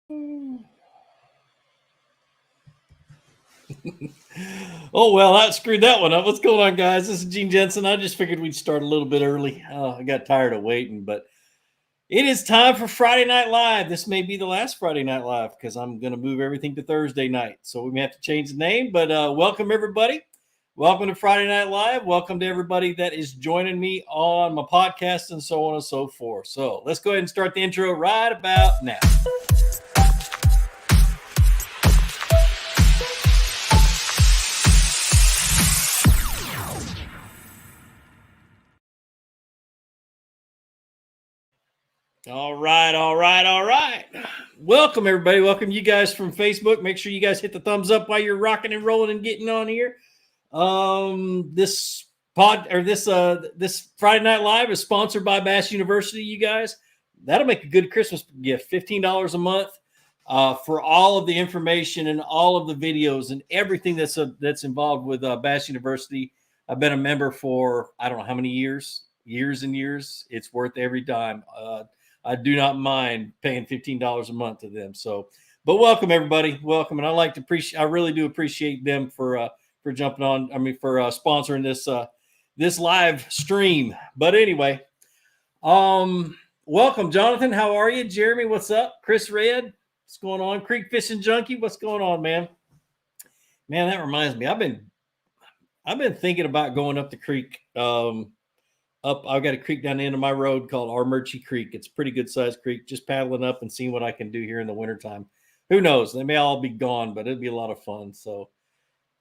Oh, well, that screwed that one up. What's going on, guys? This is Gene Jensen. I just figured we'd start a little bit early. I got tired of waiting, but it is time for Friday Night Live. This may be the last Friday Night Live because I'm going to move everything to Thursday night. So we may have to change the name, but welcome, everybody. Welcome to Friday Night Live. Welcome to everybody that is joining me on my podcast and so on and so forth. So let's go ahead and start the intro right about now. All right. Welcome, everybody. Welcome you guys from Facebook. Make sure you guys hit the thumbs up while you're rocking and rolling and getting on here. This Friday Night Live is sponsored by Bass University, you guys. That'll make a good Christmas gift, $15 a month for all of the information and all of the videos and everything that's involved with Bass University. I've been a member for, I don't know how many years and years. It's worth every dime. I do not mind paying $15 a month to them. So, but welcome everybody, welcome, and I really do appreciate them for jumping on. For sponsoring this live stream. But anyway, welcome, Jonathan. How are you, Jeremy? What's up, Chris Red? What's going on, Creek Fishing Junkie? What's going on, man? Man, that reminds me. I've been thinking about going up the creek. I've got a creek down the end of my road called Armurchie Creek. It's a pretty good sized creek. Just paddling up and seeing what I can do here in the wintertime. Who knows? They may all be gone, but it'd be a lot of fun. So,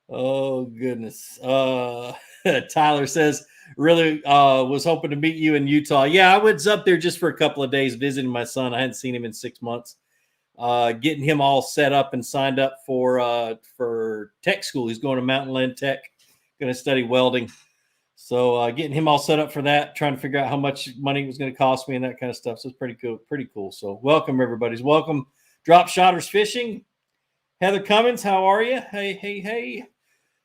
oh goodness. Tyler says, really was hoping to meet you in Utah. Yeah, I was up there just for a couple of days visiting my son. I hadn't seen him in 6 months. Getting him all set up and signed up for tech school. He's going to Mountain Land Tech, going to study welding. So getting him all set up for that, trying to figure out how much money it was going to cost me and that kind of stuff. So it's pretty cool. So welcome, everybody. Welcome, Drop Shotters Fishing. Heather Cummins, how are you? Hey.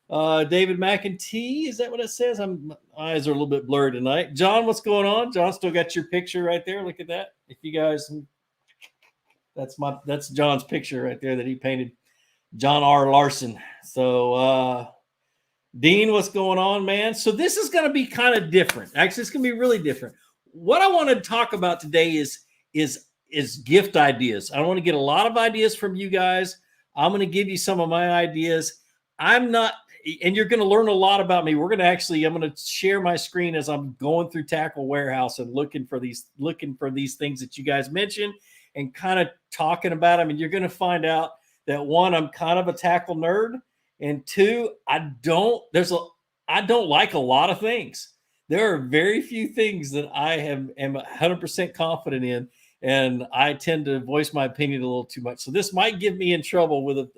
David McEntee, is that what it says? My eyes are a little bit blurred tonight. John, what's going on? John, still got your picture right there. Look at that. If you guys, that's John's picture right there that he painted. John R. Larson. So Dean, what's going on, man? So this is going to be kind of different. Actually, it's going to be really different. What I want to talk about today is gift ideas. I want to get a lot of ideas from you guys. I'm going to give you some of my ideas. And you're going to learn a lot about me. I'm going to share my screen as I'm going through Tackle Warehouse and looking for these things that you guys mentioned and kind of talking about them. And you're going to find out that one, I'm kind of a tackle nerd. And two, I don't like a lot of things. There are very few things that I am 100% confident in, and I tend to voice my opinion a little too much. So this might get me in trouble with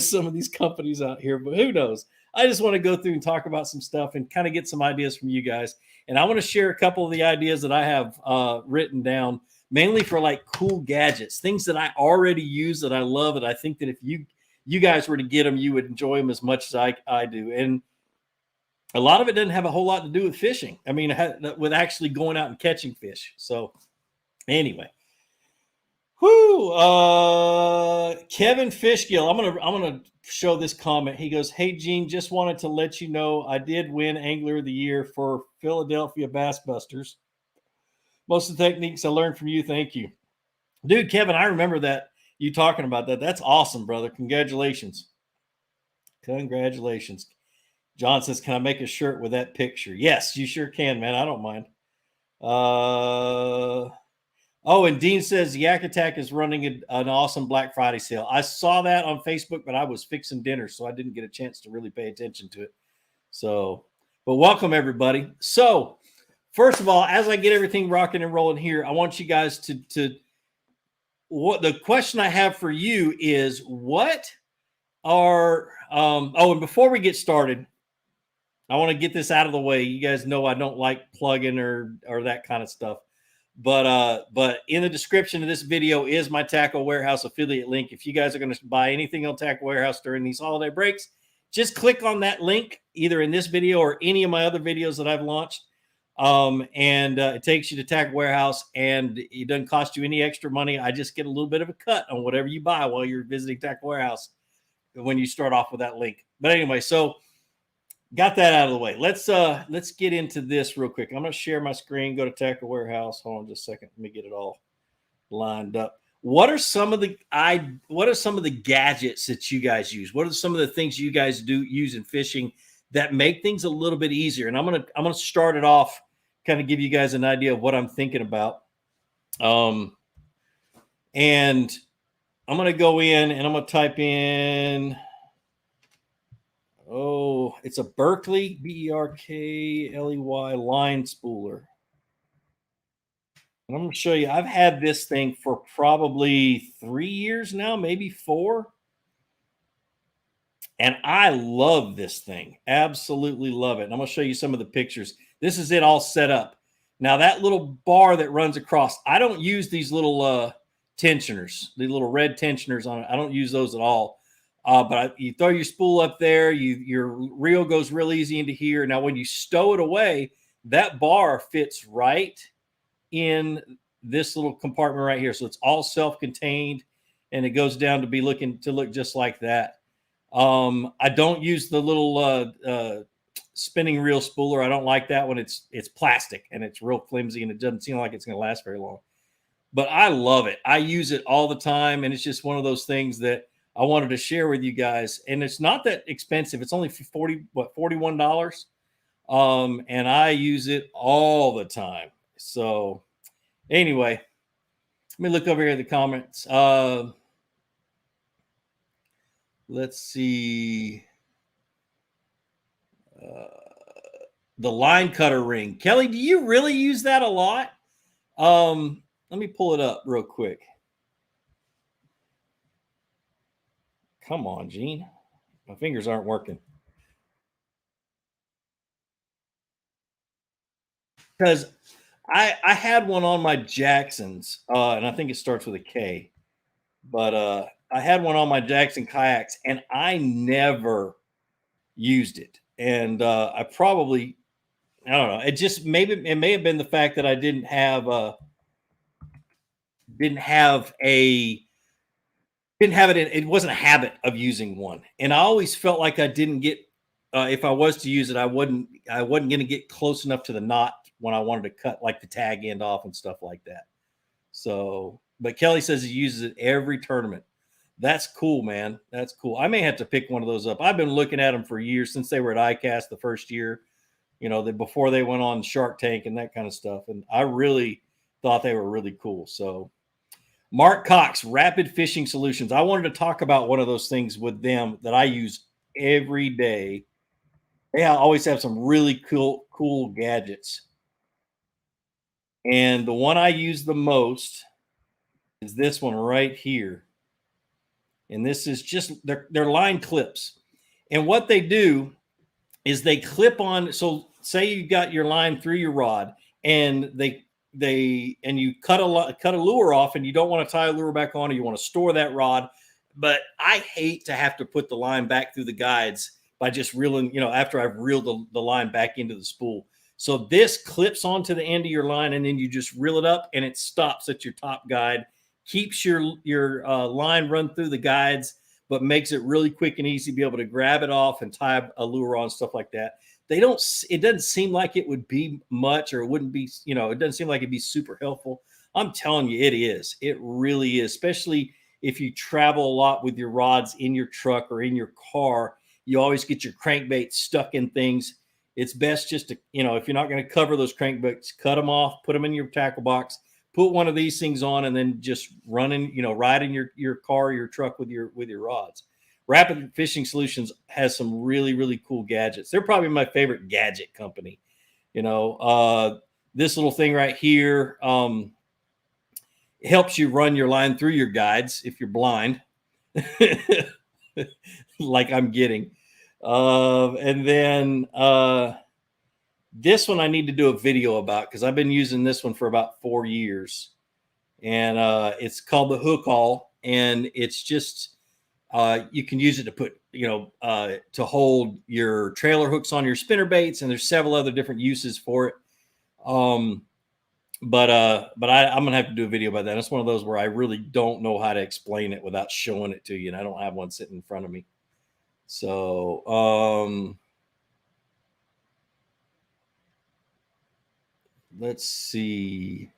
some of these companies out here, but who knows? I just want to go through and talk about some stuff and kind of get some ideas from you guys. And I want to share a couple of the ideas that I have written down, mainly for like cool gadgets, things that I already use that I love, that I think that if you guys were to get them, you would enjoy them as much as I do. And a lot of it doesn't have a whole lot to do with fishing. I mean, with actually going out and catching fish. So anyway, Kevin Fishgill. I'm gonna show this comment. He goes, "Hey Gene, just wanted to let you know I did win Angler of the Year for Philadelphia Bass Busters. Most of the techniques I learned from you. Thank you." Dude, Kevin, I remember that. You talking about that. That's awesome, brother. Congratulations. John says, can I make a shirt with that picture? Yes, you sure can, man. I don't mind. And Dean says Yak Attack is running an awesome Black Friday sale. I saw that on Facebook, but I was fixing dinner, so I didn't get a chance to really pay attention to it. So, but welcome, everybody. So, first of all, as I get everything rocking and rolling here, I want you guys to what the question I have for you is, what are and before we get started, I want to get this out of the way. You guys know I don't like plugging or that kind of stuff. But in the description of this video is my Tackle Warehouse affiliate link. If you guys are going to buy anything on Tackle Warehouse during these holiday breaks, just click on that link either in this video or any of my other videos that I've launched. And it takes you to Tackle Warehouse, and it doesn't cost you any extra money. I just get a little bit of a cut on whatever you buy while you're visiting Tackle Warehouse when you start off with that link. But anyway, so got that out of the way. Let's get into this real quick. I'm going to share my screen, go to Tackle Warehouse. Hold on just a second. Let me get it all lined up. What are some of the gadgets that you guys use? What are some of the things you guys do use in fishing that make things a little bit easier? And I'm gonna start it off, kind of give you guys an idea of what I'm thinking about. And I'm gonna go in and I'm gonna type in. Oh, it's a Berkley, Berkley line spooler. And I'm going to show you, I've had this thing for probably 3 years now, maybe 4. And I love this thing. Absolutely love it. And I'm going to show you some of the pictures. This is it all set up. Now, that little bar that runs across, I don't use these little tensioners, the little red tensioners on it. I don't use those at all. But you throw your spool up there, your reel goes real easy into here. Now, when you stow it away, that bar fits right in this little compartment right here. So it's all self-contained, and it goes down to look just like that. I don't use the little spinning reel spooler. I don't like that one. It's plastic and it's real flimsy, and it doesn't seem like it's going to last very long. But I love it. I use it all the time, and it's just one of those things that I wanted to share with you guys. And it's not that expensive. It's only $41. And I use it all the time. So anyway, let me look over here at the comments. Let's see. The line cutter ring. Kelly, do you really use that a lot? Let me pull it up real quick. Come on, Gene. My fingers aren't working. Because I had one on my Jacksons, and I think it starts with a K. But I had one on my Jackson kayaks, and I never used it. And I don't know. It may have been the fact that I didn't have it wasn't a habit of using one. And I always felt like I didn't get if I was to use it, I wasn't going to get close enough to the knot when I wanted to cut like the tag end off and stuff like that. So, but Kelly says he uses it every tournament. That's cool, man. That's cool. I may have to pick one of those up. I've been looking at them for years, since they were at ICAST the first year, before they went on Shark Tank and that kind of stuff. And I really thought they were really cool. So Mark Cox, Rapid Fishing Solutions. I wanted to talk about one of those things with them that I use every day. They always have some really cool gadgets. And the one I use the most is this one right here. And this is just their line clips. And what they do is they clip on. So say you got your line through your rod, and you cut a lure off, and you don't want to tie a lure back on, or you want to store that rod. But I hate to have to put the line back through the guides by just reeling, after I've reeled the line back into the spool. So this clips onto the end of your line, and then you just reel it up, and it stops at your top guide, keeps your line run through the guides, but makes it really quick and easy to be able to grab it off and tie a lure on, stuff like that. It doesn't seem like it would be much, or it wouldn't be, it doesn't seem like it'd be super helpful. I'm telling you, it is. It really is, especially if you travel a lot with your rods in your truck or in your car. You always get your crankbait stuck in things. It's best just to, if you're not going to cover those crankbaits, cut them off, put them in your tackle box, put one of these things on, and then just ride in your car, your truck with your rods. Rapid Fishing Solutions has some really, really cool gadgets. They're probably my favorite gadget company. This little thing right here helps you run your line through your guides if you're blind, like I'm getting. And then this one I need to do a video about, because I've been using this one for about 4 years. And it's called the Hook All, and it's just you can use it to put, to hold your trailer hooks on your spinner baits, and there's several other different uses for it. I'm gonna have to do a video about that. It's one of those where I really don't know how to explain it without showing it to you, and I don't have one sitting in front of me. So let's see.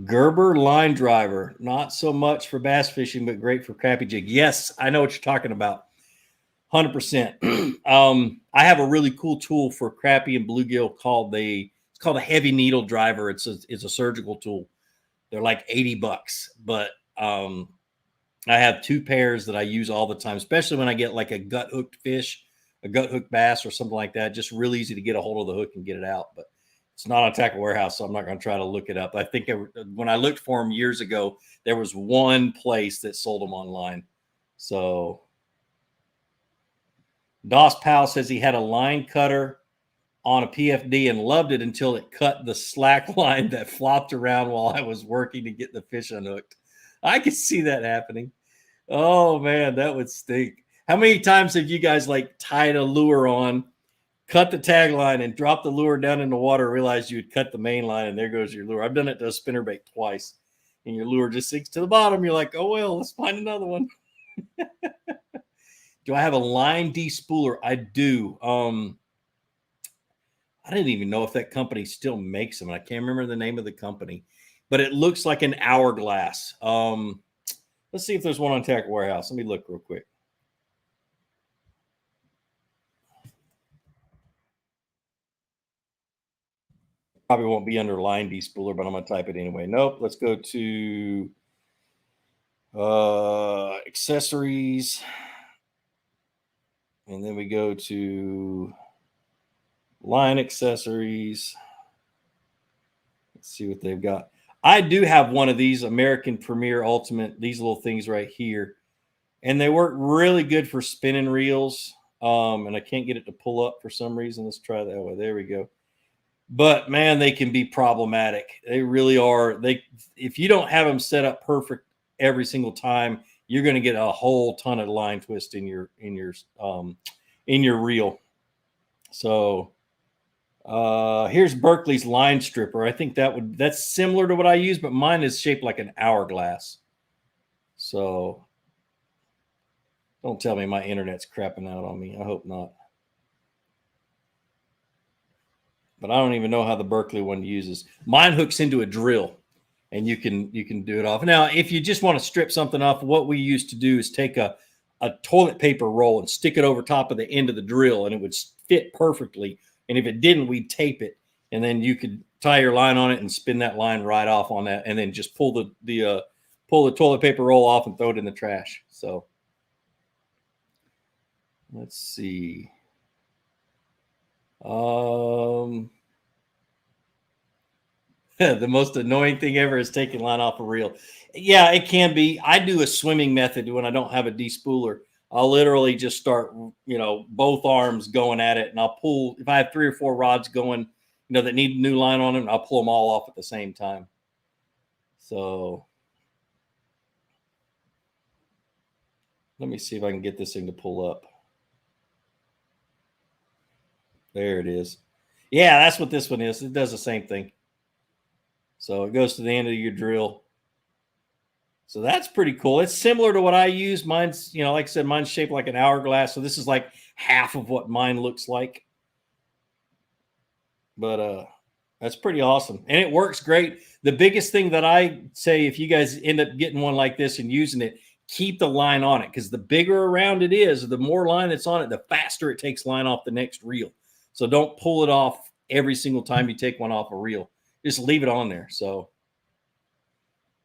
Gerber line driver, not so much for bass fishing, but great for crappie jig. Yes, I know what you're talking about. 100%. I have a really cool tool for crappie and bluegill it's called a heavy needle driver. It's a surgical tool. They're like $80, but I have two pairs that I use all the time, especially when I get like a gut hooked fish, a gut hooked bass or something like that. Just real easy to get a hold of the hook and get it out. But it's not on Tackle Warehouse, so I'm not going to try to look it up. I think when I looked for them years ago, there was one place that sold them online. So Doss Powell says he had a line cutter on a PFD and loved it until it cut the slack line that flopped around while I was working to get the fish unhooked. I could see that happening. Oh man, that would stink. How many times have you guys like tied a lure on, cut the tag line, and dropped the lure down in the water, realized you had cut the main line, and there goes your lure? I've done it to a spinnerbait twice, and your lure just sinks to the bottom. You're like, oh well, let's find another one. Do I have a line despooler? I do. I didn't even know if that company still makes them. I can't remember the name of the company, but it looks like an hourglass. Let's see if there's one on Tackle Warehouse. Let me look real quick. Probably won't be under line despooler, but I'm going to type it anyway. Nope. Let's go to accessories. And then we go to line accessories. Let's see what they've got. I do have one of these American Premier Ultimate, these little things right here. And they work really good for spinning reels. And I can't get it to pull up for some reason. Let's try that way. There we go. But man, they can be problematic. They really are. If you don't have them set up perfect every single time, you're going to get a whole ton of line twist in your reel. So here's Berkeley's line stripper. I think that's similar to what I use, but mine is shaped like an hourglass. So don't tell me my internet's crapping out on me. I hope not. But I don't even know how the Berkeley one uses. Mine hooks into a drill, and you can do it off. Now, if you just want to strip something off, what we used to do is take a toilet paper roll and stick it over top of the end of the drill, and it would fit perfectly. And if it didn't, we'd tape it, and then you could tie your line on it and spin that line right off on that, and then just pull the toilet paper roll off and throw it in the trash. So let's see. The most annoying thing ever is taking line off a reel. Yeah, it can be. I do a swimming method when I don't have a despooler. I'll literally just start, both arms going at it, and I'll pull. If I have 3 or 4 rods going, that need a new line on them, I'll pull them all off at the same time. So let me see if I can get this thing to pull up. There it is. Yeah, that's what this one is. It does the same thing. So it goes to the end of your drill. So that's pretty cool. It's similar to what I use. Mine's, like I said, mine's shaped like an hourglass. So this is like half of what mine looks like. But that's pretty awesome. And it works great. The biggest thing that I say, if you guys end up getting one like this and using it, keep the line on it, because the bigger around it is, the more line that's on it, the faster it takes line off the next reel. So don't pull it off every single time you take one off a reel. Just leave it on there. So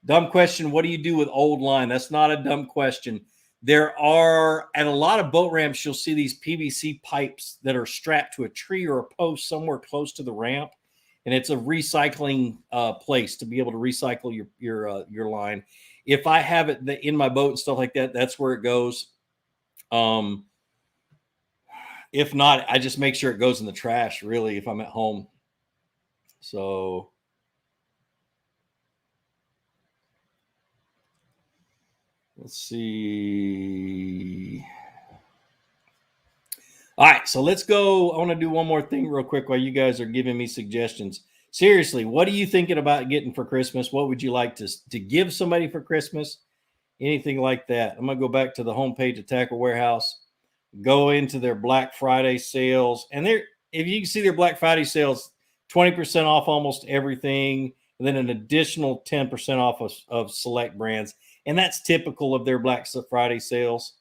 dumb question. What do you do with old line? That's not a dumb question. There are, at a lot of boat ramps, you'll see these PVC pipes that are strapped to a tree or a post somewhere close to the ramp. And it's a recycling place to be able to recycle your line. If I have it in my boat and stuff like that, that's where it goes. If not, I just make sure it goes in the trash, really, if I'm at home. So let's see. All right, so let's go. I want to do one more thing real quick while you guys are giving me suggestions. Seriously, what are you thinking about getting for Christmas? What would you like to give somebody for Christmas? Anything like that? I'm gonna go back to the homepage of Tackle Warehouse, go into their Black Friday sales, and there, if you can see their Black Friday sales, 20% off almost everything, and then an additional 10% off of select brands, and that's typical of their Black Friday sales.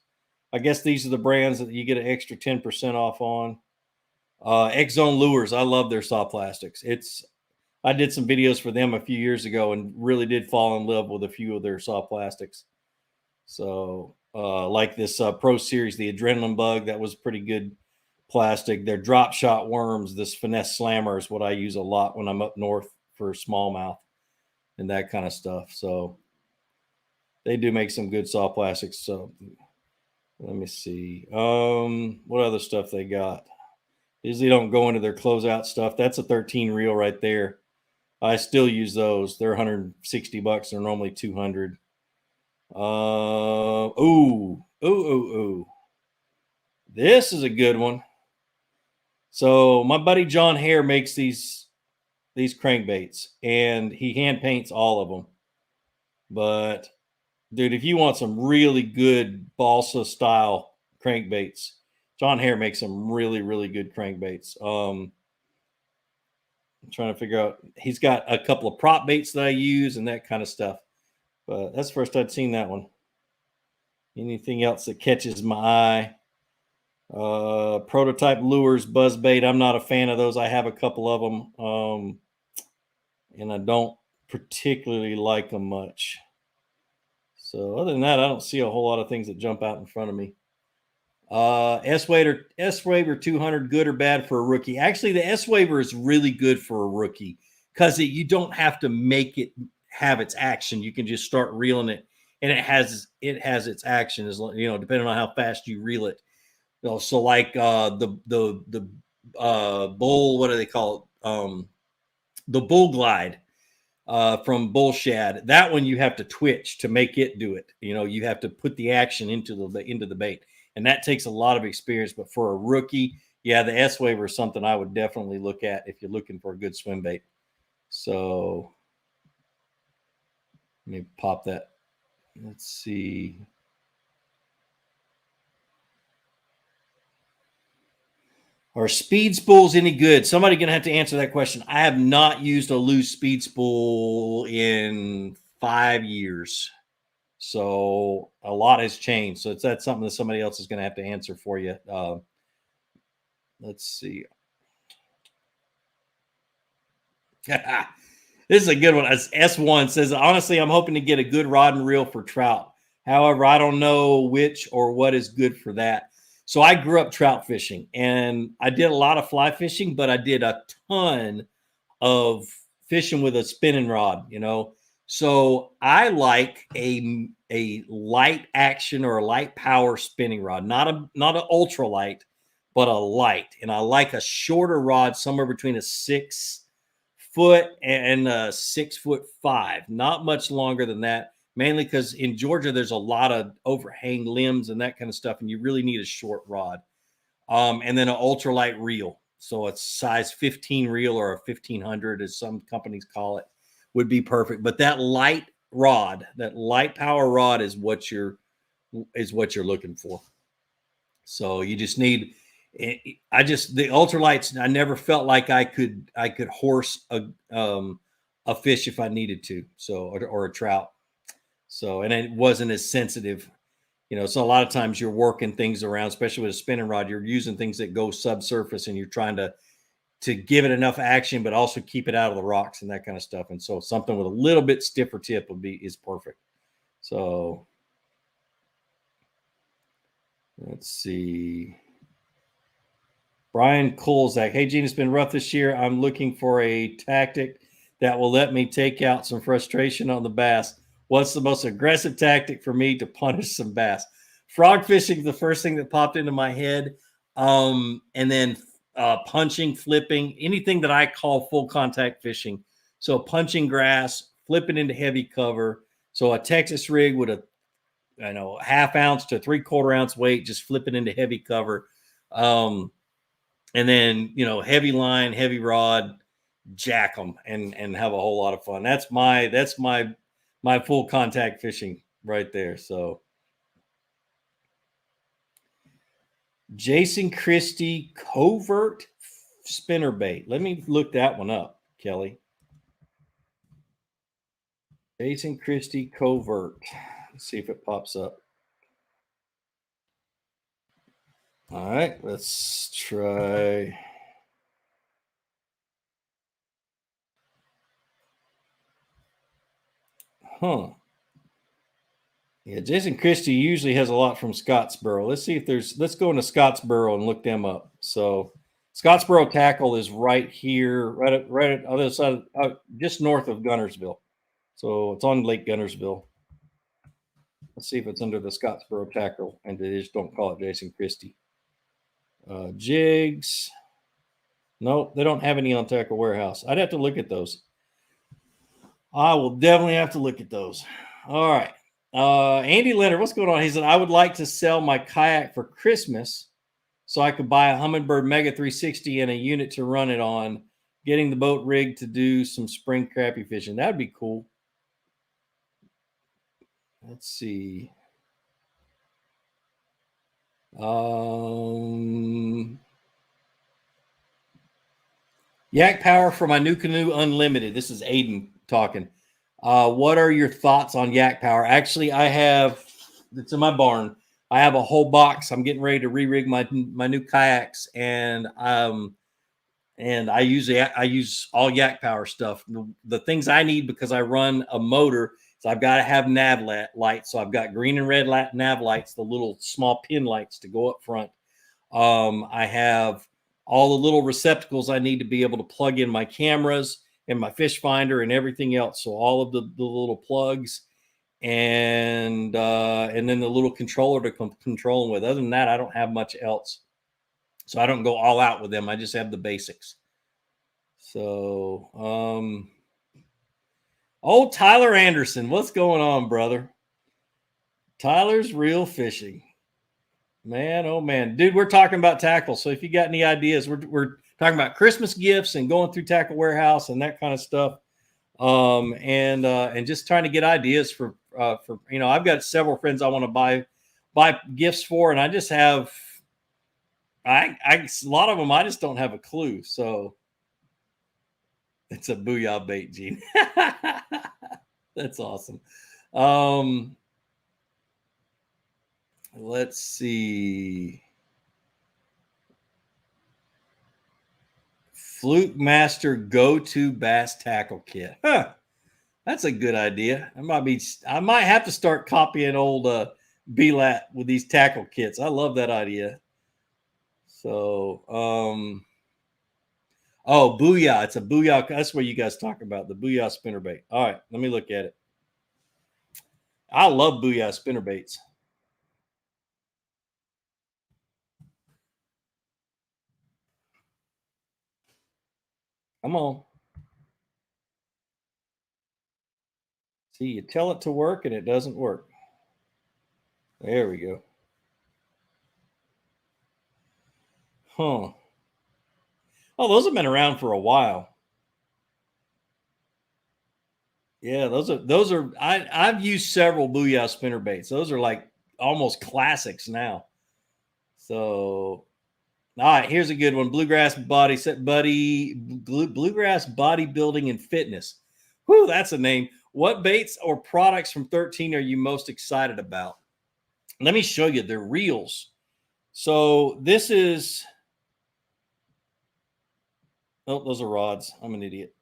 I guess these are the brands that you get an extra 10% off on. X Zone Lures, I love their soft plastics. I did some videos for them a few years ago and really did fall in love with a few of their soft plastics. So, like this Pro Series, the Adrenaline Bug, that was pretty good plastic. Their Drop Shot Worms, this Finesse Slammer is what I use a lot when I'm up north for smallmouth and that kind of stuff. So, they do make some good soft plastics. So, let me see. What other stuff they got? Usually don't go into their closeout stuff. That's a 13 reel right there. I still use those. They're $160. They're normally 200. Ooh. This is a good one. So my buddy John Hare makes these crankbaits, and he hand paints all of them. But dude, if you want some really good balsa style crankbaits, John Hare makes some really, really good crankbaits. I'm trying to figure out. He's got a couple of prop baits that I use and that kind of stuff. But that's the first I'd seen that one. Anything else that catches my eye? Prototype lures, buzzbait. I'm not a fan of those. I have a couple of them, and I don't particularly like them much. So other than that, I don't see a whole lot of things that jump out in front of me. S-Waver 200, good or bad for a rookie? Actually, the S-Waver is really good for a rookie because you don't have to make it have its action. You can just start reeling it, and it has its action, as you know, depending on how fast you reel it. You know, so like the bull, what do they call it? The bull glide from bull shad. That one you have to twitch to make it do it. You know, you have to put the action into the bait, and that takes a lot of experience. But for a rookie, yeah, the S-Waver is something I would definitely look at if you're looking for a good swim bait. So let me pop that. Let's see. Are speed spools any good? Somebody gonna have to answer that question. I have not used a loose speed spool in 5 years, so a lot has changed. So that's something that somebody else is gonna have to answer for you. Let's see. This is a good one. S1 says, honestly, I'm hoping to get a good rod and reel for trout. However, I don't know which or what is good for that. So I grew up trout fishing, and I did a lot of fly fishing, but I did a ton of fishing with a spinning rod, you know. So I like a light action or a light power spinning rod, not an ultralight, but a light. And I like a shorter rod, somewhere between a 6 foot and a 6'5", not much longer than that. Mainly because in Georgia, there's a lot of overhang limbs and that kind of stuff, and you really need a short rod. And then an ultralight reel. So a size 15 reel or a 1500, as some companies call it, would be perfect. But that light rod, that light power rod, is what you're looking for. So you just need. The ultralights. I never felt like I could horse a fish if I needed to. So or a trout. So, and it wasn't as sensitive, you know. So a lot of times you're working things around, especially with a spinning rod. You're using things that go subsurface, and you're trying to give it enough action, but also keep it out of the rocks and that kind of stuff. And so something with a little bit stiffer tip is perfect. So let's see. Brian Kolzak. Hey, Gene, it's been rough this year. I'm looking for a tactic that will let me take out some frustration on the bass. What's the most aggressive tactic for me to punish some bass? Frog fishing is the first thing that popped into my head. And then punching, flipping, anything that I call full contact fishing. So punching grass, flipping into heavy cover. So a Texas rig with a half ounce to 3/4 ounce weight, just flipping into heavy cover. And then, heavy line, heavy rod, jack them and have a whole lot of fun. That's my full contact fishing right there. So Jason Christie covert spinnerbait. Let me look that one up, Kelly. Jason Christie covert. Let's see if it pops up. All right, let's try. Huh. Yeah, Jason Christie usually has a lot from Scottsboro. Let's see if let's go into Scottsboro and look them up. So Scottsboro Tackle is right here, right at the other side, just north of Gunnersville. So it's on Lake Gunnersville. Let's see if it's under the Scottsboro Tackle, and they just don't call it Jason Christie. Jigs. Nope, they don't have any on Tackle Warehouse. I'd have to look at those. I will definitely have to look at those. All right. Andy Leonard, what's going on? He said, I would like to sell my kayak for Christmas so I could buy a Humminbird Mega 360 and a unit to run it on, getting the boat rigged to do some spring crappie fishing. That'd be cool. Let's see. Yak Power for my new canoe unlimited. This is Aiden talking. What are your thoughts on Yak Power? Actually, it's in my barn. I have a whole box. I'm getting ready to re-rig my new kayaks, and I use all Yak Power stuff. The things I need, because I run a motor, so I've got to have nav lights. So I've got green and red nav lights, the little small pin lights to go up front. I have all the little receptacles I need to be able to plug in my cameras and my fish finder and everything else. So all of the little plugs and then the little controller to control them with. Other than that, I don't have much else. So I don't go all out with them. I just have the basics. So, Tyler Anderson, what's going on, brother? Tyler's Real Fishing. Man, oh man, dude, we're talking about tackle. So if you got any ideas, we're talking about Christmas gifts and going through Tackle Warehouse and that kind of stuff, and just trying to get ideas for I've got several friends I want to buy gifts for, and I just have a lot of them I just don't have a clue. So it's a booyah bait, Gene. That's awesome. Let's see. Fluke Master Go-To Bass Tackle Kit. Huh. That's a good idea. I might have to start copying old BLAT with these tackle kits. I love that idea. So, Booyah. It's a Booyah. That's what you guys talk about, the Booyah spinnerbait. All right, let me look at it. I love Booyah spinnerbaits. Come on. See, you tell it to work and it doesn't work. There we go. Huh. Oh, those have been around for a while. Yeah, those are I've used several Booyah spinnerbaits. Those are like almost classics now. So, all right, here's a good one. Bluegrass bodybuilding and fitness. Whew, that's a name. What baits or products from 13 are you most excited about? Let me show you. They're reels. So this is, those are rods. I'm an idiot.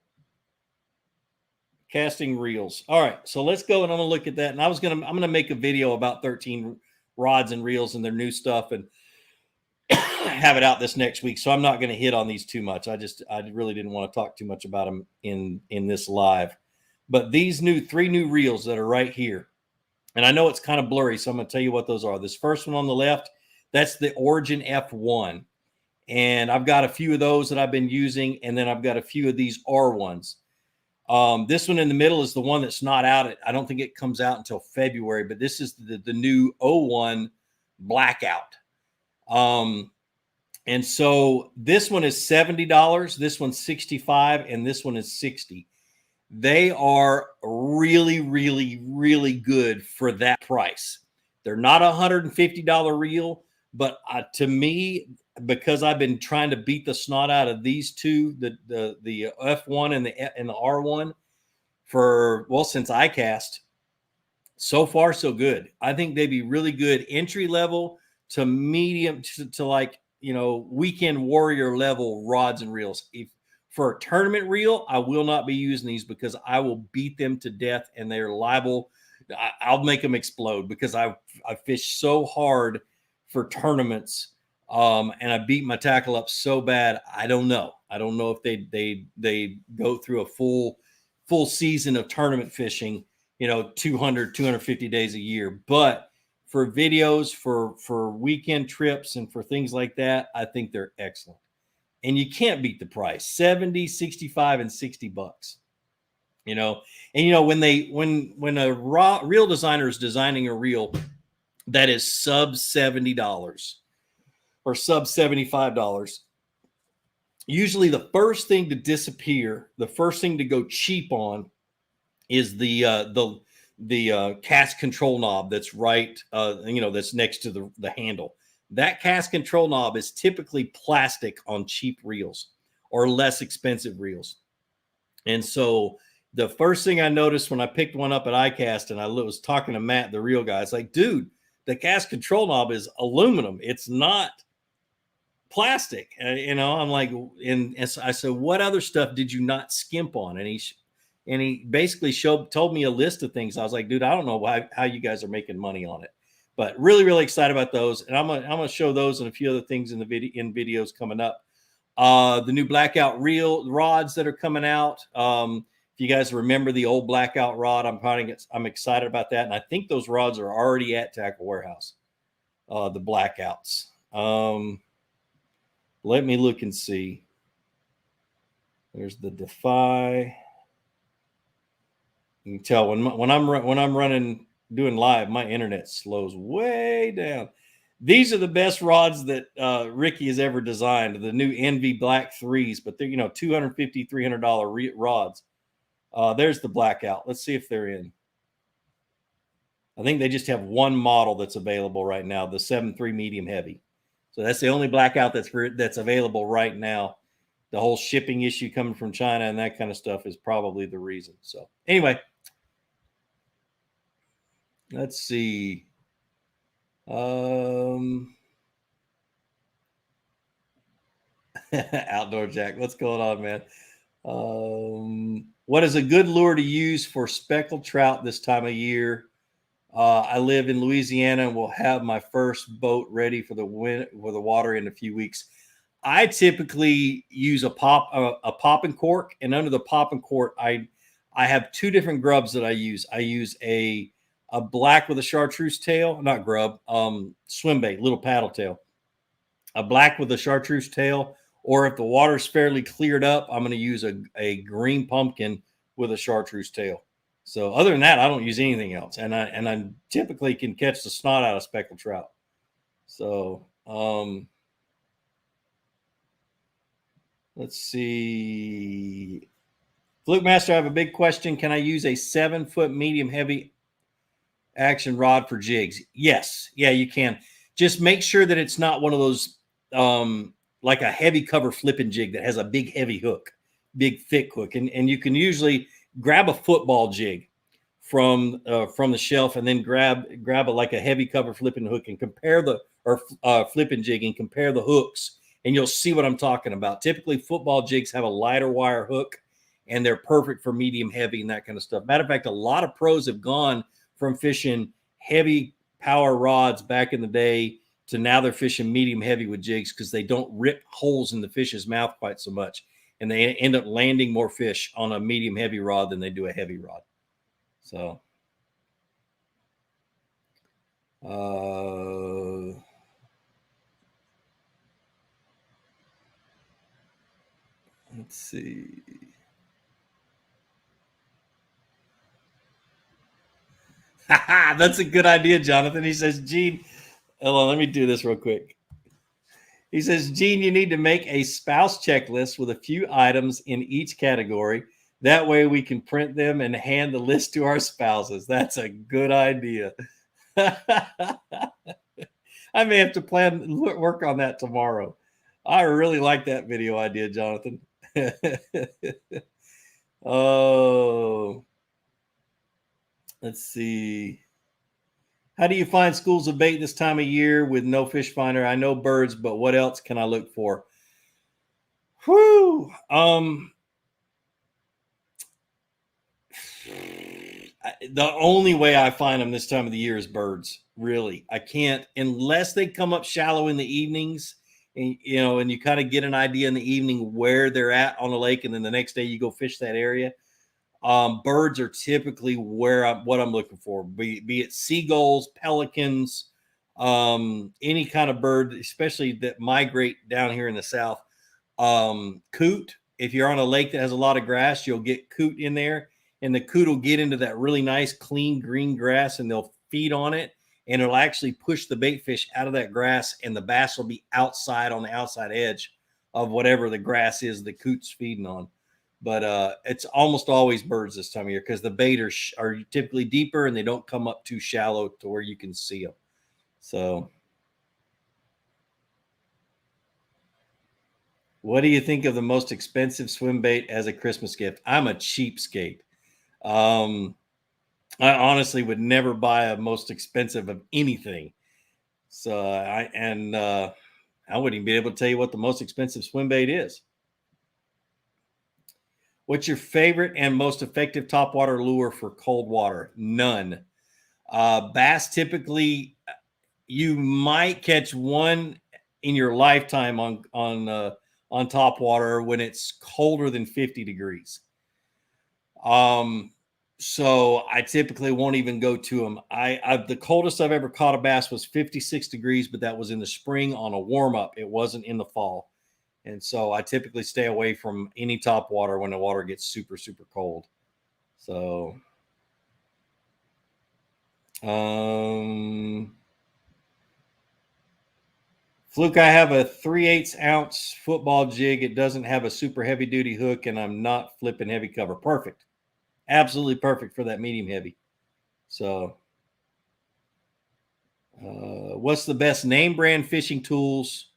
Casting reels. All right, so let's go and I'm gonna look at that. And I'm gonna make a video about 13 rods and reels and their new stuff and have it out this next week. So I'm not gonna hit on these too much. I really didn't want to talk too much about them in this live. But these 3 new reels that are right here, and I know it's kind of blurry, so I'm gonna tell you what those are. This first one on the left, that's the Origin F1. And I've got a few of those that I've been using, and then I've got a few of these R1s. This one in the middle is the one that's not out. I don't think it comes out until February, but this is the new 01 Blackout. And so this one is $70, this one's $65, and this one is $60. They are really, really, really good for that price. They're not $150 reel, but to me, because I've been trying to beat the snot out of these two, the F1 and the R1 since I cast. So far, so good. I think they'd be really good entry level to medium to like, weekend warrior level rods and reels. If for a tournament reel, I will not be using these because I will beat them to death and they're liable. I'll make them explode because I fished so hard for tournaments, and I beat my tackle up so bad. I don't know if they go through a full season of tournament fishing, 200, 250 days a year. But for videos, for weekend trips and for things like that, I think they're excellent. And you can't beat the price, 70, 65, and $60. And when a reel designer is designing a reel that is sub $70 or sub $75, usually the first thing to disappear, the first thing to go cheap on is the cast control knob that's right, that's next to the handle. That cast control knob is typically plastic on cheap reels or less expensive reels. And so the first thing I noticed when I picked one up at iCast and I was talking to Matt, the reel guy, it's like, dude, the cast control knob is aluminum. It's not plastic. I'm like, and I said, what other stuff did you not skimp on? And he basically told me a list of things. I was like, dude, I don't know how you guys are making money on it, but really, really excited about those. And I'm gonna show those and a few other things in videos coming up. The new blackout reel rods that are coming out. If you guys remember the old blackout rod, I'm excited about that. And I think those rods are already at Tackle Warehouse. The blackouts. Let me look and see. There's the Defy. You can tell when I'm running doing live, my internet slows way down. These are the best rods that Ricky has ever designed. The new Envy Black 3s, but they're $250, $300 rods. There's the blackout. Let's see if they're in. I think they just have one model that's available right now, the 7.3 medium heavy. So that's the only blackout that's available right now. The whole shipping issue coming from China and that kind of stuff is probably the reason. So anyway, let's see. Outdoor Jack, what's going on, man? What is a good lure to use for speckled trout this time of year? I live in Louisiana and will have my first boat ready for the water in a few weeks. I typically use a pop and cork, and under the pop and cork, I have two different grubs that I use. I use a black with a chartreuse tail, not grub, swim bait, little paddle tail. A black with a chartreuse tail, or if the water's fairly cleared up, I'm going to use a green pumpkin with a chartreuse tail. So other than that, I don't use anything else, and I typically can catch the snot out of speckled trout. So let's see. Fluke Master, I have a big question. Can I use a 7-foot medium heavy action rod for jigs? Yes, yeah, you can. Just make sure that it's not one of those like a heavy cover flipping jig that has a big heavy hook, big thick hook, and you can usually grab a football jig from the shelf and then grab like a heavy cover flipping hook and compare flipping jig and compare the hooks, and you'll see what I'm talking about. Typically football jigs have a lighter wire hook and they're perfect for medium heavy and that kind of stuff. Matter of fact, a lot of pros have gone from fishing heavy power rods back in the day to now they're fishing medium heavy with jigs because they don't rip holes in the fish's mouth quite so much. And they end up landing more fish on a medium heavy rod than they do a heavy rod. So, let's see. That's a good idea, Jonathan. He says, Gene, hold on, let me do this real quick. He says, Gene, you need to make a spouse checklist with a few items in each category. That way we can print them and hand the list to our spouses. That's a good idea. I may have to work on that tomorrow. I really like that video idea, Jonathan. Oh, let's see. How do you find schools of bait this time of year with no fish finder? I know birds, but what else can I look for? Whew. The only way I find them this time of the year is birds. Really, I can't unless they come up shallow in the evenings, and and you kind of get an idea in the evening where they're at on the lake, and then the next day you go fish that area. Birds are typically what I'm looking for, be it seagulls, pelicans, any kind of bird, especially that migrate down here in the south. Coot. If you're on a lake that has a lot of grass, you'll get coot in there, and the coot will get into that really nice, clean green grass, and they'll feed on it, and it'll actually push the bait fish out of that grass, and the bass will be outside on the outside edge of whatever the grass is the coot's feeding on. But it's almost always birds this time of year because the bait are typically deeper and they don't come up too shallow to where you can see them. So what do you think of the most expensive swim bait as a Christmas gift? I'm a cheapskate. I honestly would never buy a most expensive of anything. So I wouldn't even be able to tell you what the most expensive swim bait is. What's your favorite and most effective topwater lure for cold water? None. Bass typically, you might catch one in your lifetime on top water when it's colder than 50 degrees. So I typically won't even go to them. The coldest I've ever caught a bass was 56 degrees, but that was in the spring on a warm up. It wasn't in the fall. And so I typically stay away from any top water when the water gets super, super cold. So, Fluke, I have a 3/8 ounce football jig. It doesn't have a super heavy duty hook, and I'm not flipping heavy cover. Perfect. Absolutely perfect for that medium heavy. So, what's the best name brand fishing tools?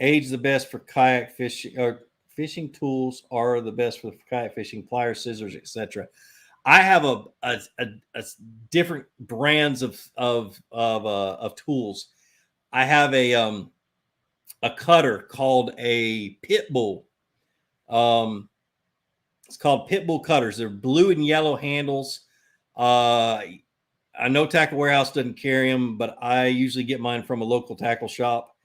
Age the best for kayak fishing, or fishing tools are the best for kayak fishing, pliers, scissors, etc. I have a different brands of tools. I have a cutter called a pit bull. It's called pit bull cutters. They're blue and yellow handles. I know Tackle Warehouse doesn't carry them, but I usually get mine from a local tackle shop.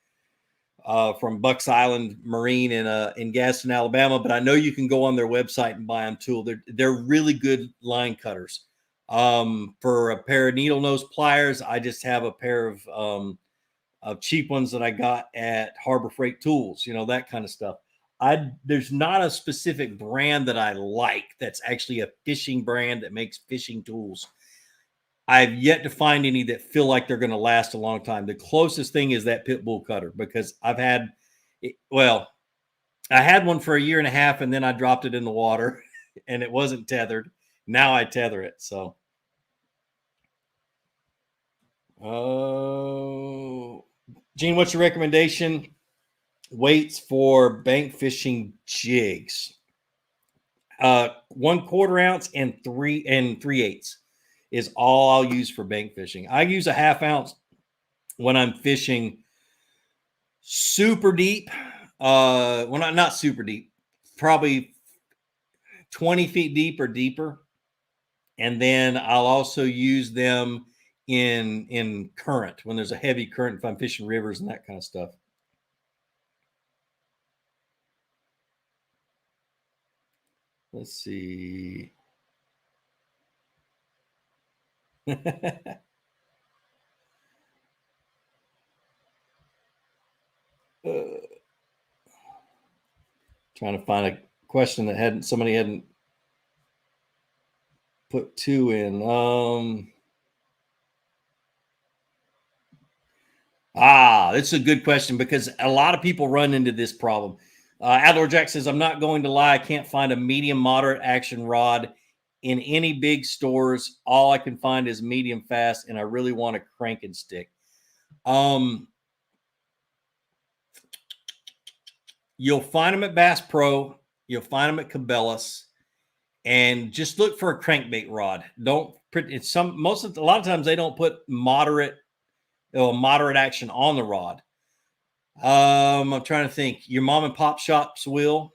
From Bucks Island Marine in Gadsden, Alabama. But I know you can go on their website and buy them too. They're really good line cutters. For a pair of needle nose pliers, I just have a pair of cheap ones that I got at Harbor Freight Tools. That kind of stuff. There's not a specific brand that I like that's actually a fishing brand that makes fishing tools. I've yet to find any that feel like they're going to last a long time. The closest thing is that pit bull cutter, because I had one for a year and a half, and then I dropped it in the water and it wasn't tethered. Now I tether it. So, Gene, what's your recommendation? Weights for bank fishing jigs. 1/4 ounce and 3/8 is all I'll use for bank fishing. I use a 1/2 ounce when I'm fishing super deep. Not super deep, probably 20 feet deep or deeper. And then I'll also use them in current when there's a heavy current, if I'm fishing rivers and that kind of stuff. Let's see. Trying to find a question that somebody hadn't put two in. That's a good question because a lot of people run into this problem. Outdoor Jack says, I'm not going to lie. I can't find a medium moderate action rod in any big stores. All I can find is medium fast, and I really want a crank and stick. You'll find them at Bass Pro. You'll find them at Cabela's, and just look for a crankbait rod. Don't put it's a lot of times they don't put moderate action on the rod. I'm trying to think. Your mom and pop shops will.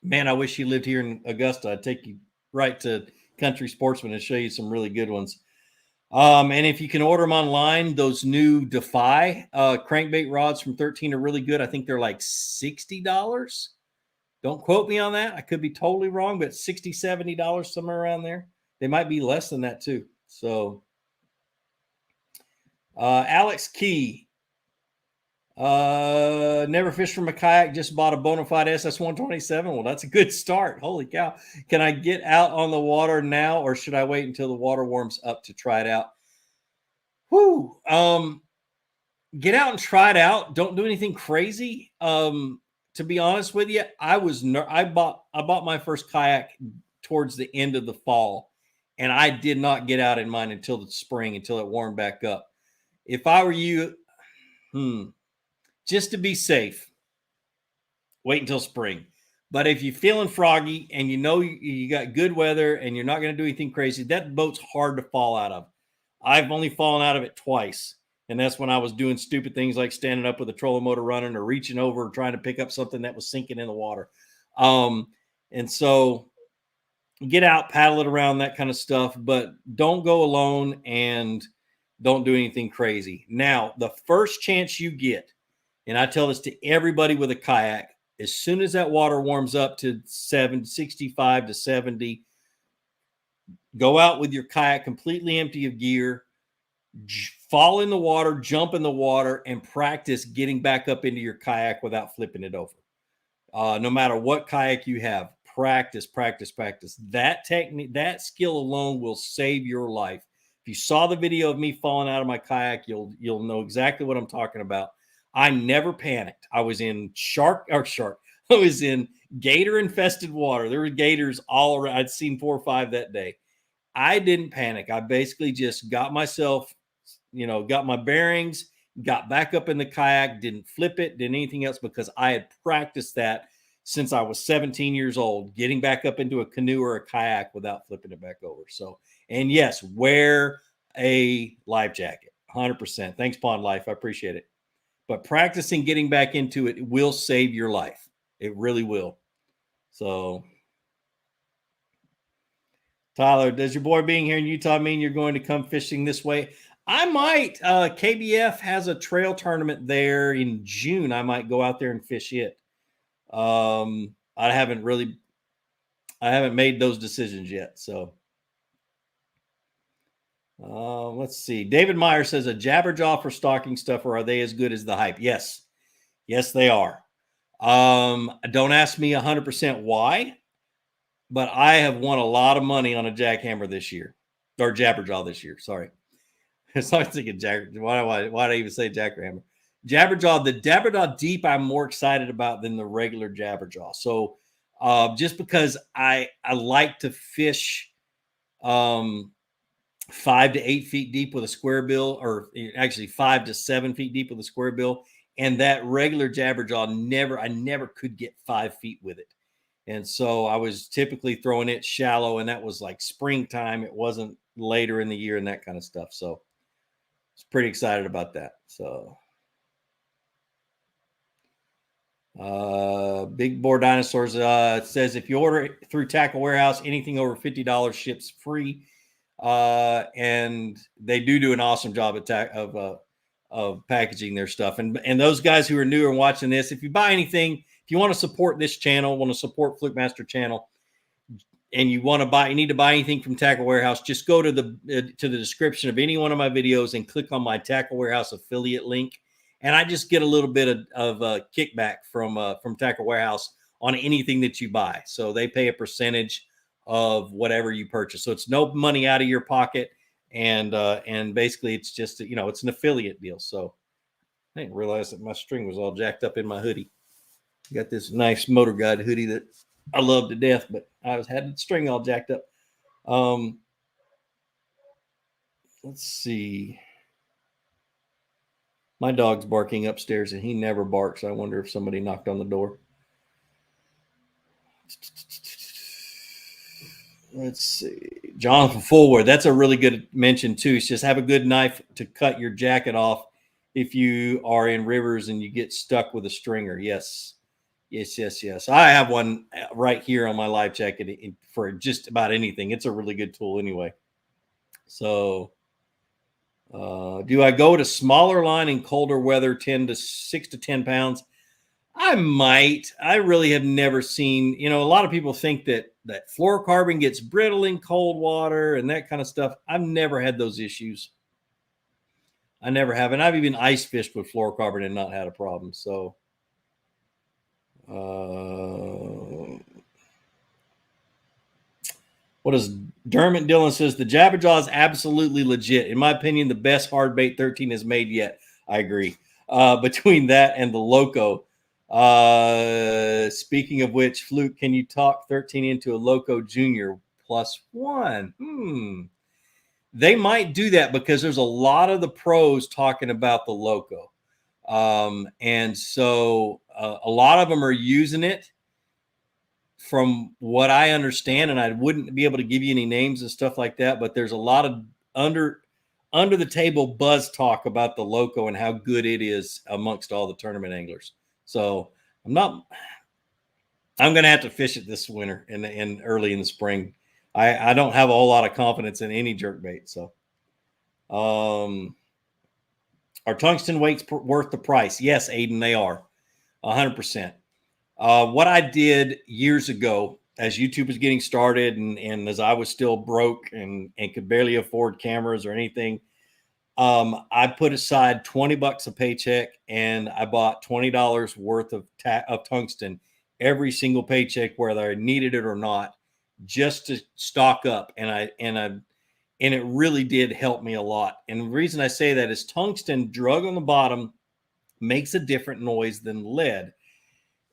Man, I wish you lived here in Augusta. I'd take you right to Country Sportsman and show you some really good ones. And if you can order them online, those new Defy crankbait rods from 13 are really good. I think they're like $60. Don't quote me on that. I could be totally wrong, but $60, $70, somewhere around there. They might be less than that too. So, Alex Key. Never fished from a kayak, just bought a bona fide SS127. Well, that's a good start. Holy cow. Can I get out on the water now, or should I wait until the water warms up to try it out? Whoo. Get out and try it out. Don't do anything crazy. To be honest with you, I bought my first kayak towards the end of the fall, and I did not get out in mine until the spring, until it warmed back up. If I were you, just to be safe, wait until spring. But if you're feeling froggy and you know you got good weather and you're not going to do anything crazy, that boat's hard to fall out of. I've only fallen out of it twice. And that's when I was doing stupid things like standing up with a trolling motor running or reaching over trying to pick up something that was sinking in the water. And so get out, paddle it around, that kind of stuff. But don't go alone and don't do anything crazy. Now, the first chance you get, and I tell this to everybody with a kayak, as soon as that water warms up to 65 to 70, go out with your kayak completely empty of gear, fall in the water, jump in the water, and practice getting back up into your kayak without flipping it over. No matter what kayak you have, practice. That technique, that skill alone will save your life. If you saw the video of me falling out of my kayak, you'll know exactly what I'm talking about. I never panicked. I was in I was in gator infested water. There were gators all around. I'd seen 4 or 5 that day. I didn't panic. I basically just got myself, got my bearings, got back up in the kayak, didn't flip it, didn't anything else, because I had practiced that since I was 17 years old, getting back up into a canoe or a kayak without flipping it back over. So, and yes, wear a life jacket, 100%. Thanks, Pond Life. I appreciate it. But practicing getting back into it will save your life. It really will. So, Tyler, does your boy being here in Utah mean you're going to come fishing this way? I might. KBF has a trail tournament there in June. I might go out there and fish it. I haven't made those decisions yet. So, let's see. David Meyer says, a Jabberjaw for stocking stuffer. Are they as good as the hype? Yes, they are. Don't ask me 100% why, but I have won a lot of money on a jackhammer this year, or Jabberjaw this year. Sorry. So I was thinking why did I even say jackhammer? Jabberjaw, the Jabberjaw Deep, I'm more excited about than the regular Jabberjaw. So just because I like to fish 5 to 8 feet deep with a square bill, or actually 5 to 7 feet deep with a square bill. And that regular Jabberjaw, I never could get 5 feet with it. And so I was typically throwing it shallow, and that was like springtime. It wasn't later in the year and that kind of stuff. So I was pretty excited about that. So Big Boar Dinosaurs says, if you order through Tackle Warehouse, anything over $50 ships free. And they do an awesome job of packaging their stuff. And those guys who are new and watching this, if you buy anything, if you want to support this channel, want to support Flukemaster channel, and you need to buy anything from Tackle Warehouse, just go to the description of any one of my videos and click on my Tackle Warehouse affiliate link. And I just get a little bit of a kickback from Tackle Warehouse on anything that you buy. So they pay a percentage of whatever you purchase. So it's no money out of your pocket. and basically it's just, it's an affiliate deal. So I didn't realize that my string was all jacked up in my hoodie. Got this nice Motor Guide hoodie that I love to death, but had the string all jacked up. Let's see. My dog's barking upstairs, and he never barks. I wonder if somebody knocked on the door. Let's see. Jonathan Fullwood. That's a really good mention, too. It's just have a good knife to cut your jacket off if you are in rivers and you get stuck with a stringer. Yes. I have one right here on my life jacket for just about anything. It's a really good tool anyway. So do I go to smaller line in colder weather, 6 to 10 pounds? I might. I really have never seen, a lot of people think that fluorocarbon gets brittle in cold water and that kind of stuff. I've never had those issues. I never have. And I've even ice fished with fluorocarbon and not had a problem. So, what does Dermot Dillon says? The Jabberjaw is absolutely legit. In my opinion, the best hard bait 13 has made yet. I agree. Between that and the Loco. Speaking of which, Fluke, can you talk 13 into a Loco Junior +1? They might do that because there's a lot of the pros talking about the Loco. And so a lot of them are using it from what I understand, and I wouldn't be able to give you any names and stuff like that, but there's a lot of under the table buzz talk about the Loco and how good it is amongst all the tournament anglers. So I'm going to have to fish it this winter and early in the spring. I don't have a whole lot of confidence in any jerkbait. So, are tungsten weights worth the price? Yes, Aiden, they are 100%. What I did years ago as YouTube was getting started and as I was still broke and could barely afford cameras or anything, I put aside $20 a paycheck and I bought $20 worth of tungsten every single paycheck, whether I needed it or not, just to stock up. And it really did help me a lot. And the reason I say that is tungsten drug on the bottom makes a different noise than lead.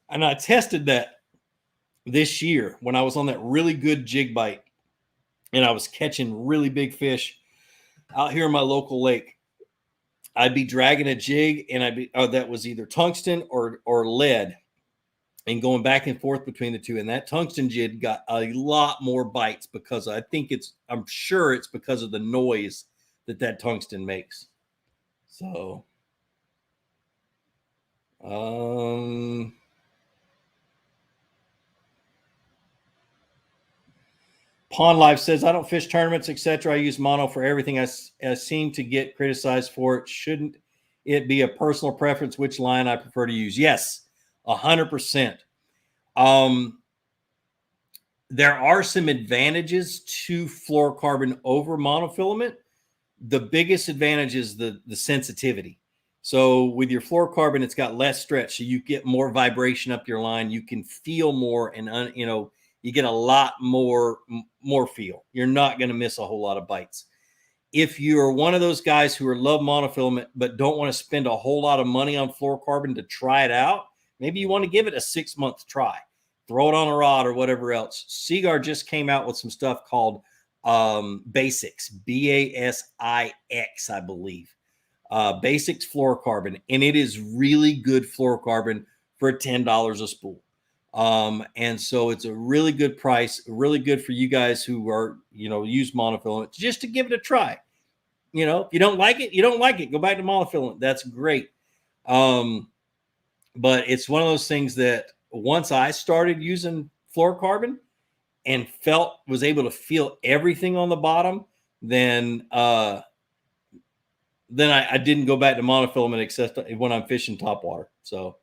And I tested that this year when I was on that really good jig bite and I was catching really big fish out here in my local lake. I'd be dragging a jig and that was either tungsten or lead and going back and forth between the two. And that tungsten jig got a lot more bites because I'm sure it's because of the noise that tungsten makes. So, Pond Life says, I don't fish tournaments, etc. I use mono for everything. I seem to get criticized for it. Shouldn't it be a personal preference which line I prefer to use? Yes, 100%. There are some advantages to fluorocarbon over monofilament. The biggest advantage is the sensitivity. So with your fluorocarbon, it's got less stretch, so you get more vibration up your line. You can feel more, and you get a lot more feel. You're not going to miss a whole lot of bites. If you're one of those guys who love monofilament but don't want to spend a whole lot of money on fluorocarbon to try it out, maybe you want to give it a 6-month try. Throw it on a rod or whatever else. Seaguar just came out with some stuff called Basics, Basix, I believe. Basics fluorocarbon, and it is really good fluorocarbon for $10 a spool. And so it's a really good price, really good for you guys who are, use monofilament, just to give it a try. If you don't like it, you don't like it. Go back to monofilament. That's great. But it's one of those things that once I started using fluorocarbon and was able to feel everything on the bottom, then I didn't go back to monofilament except when I'm fishing topwater. So,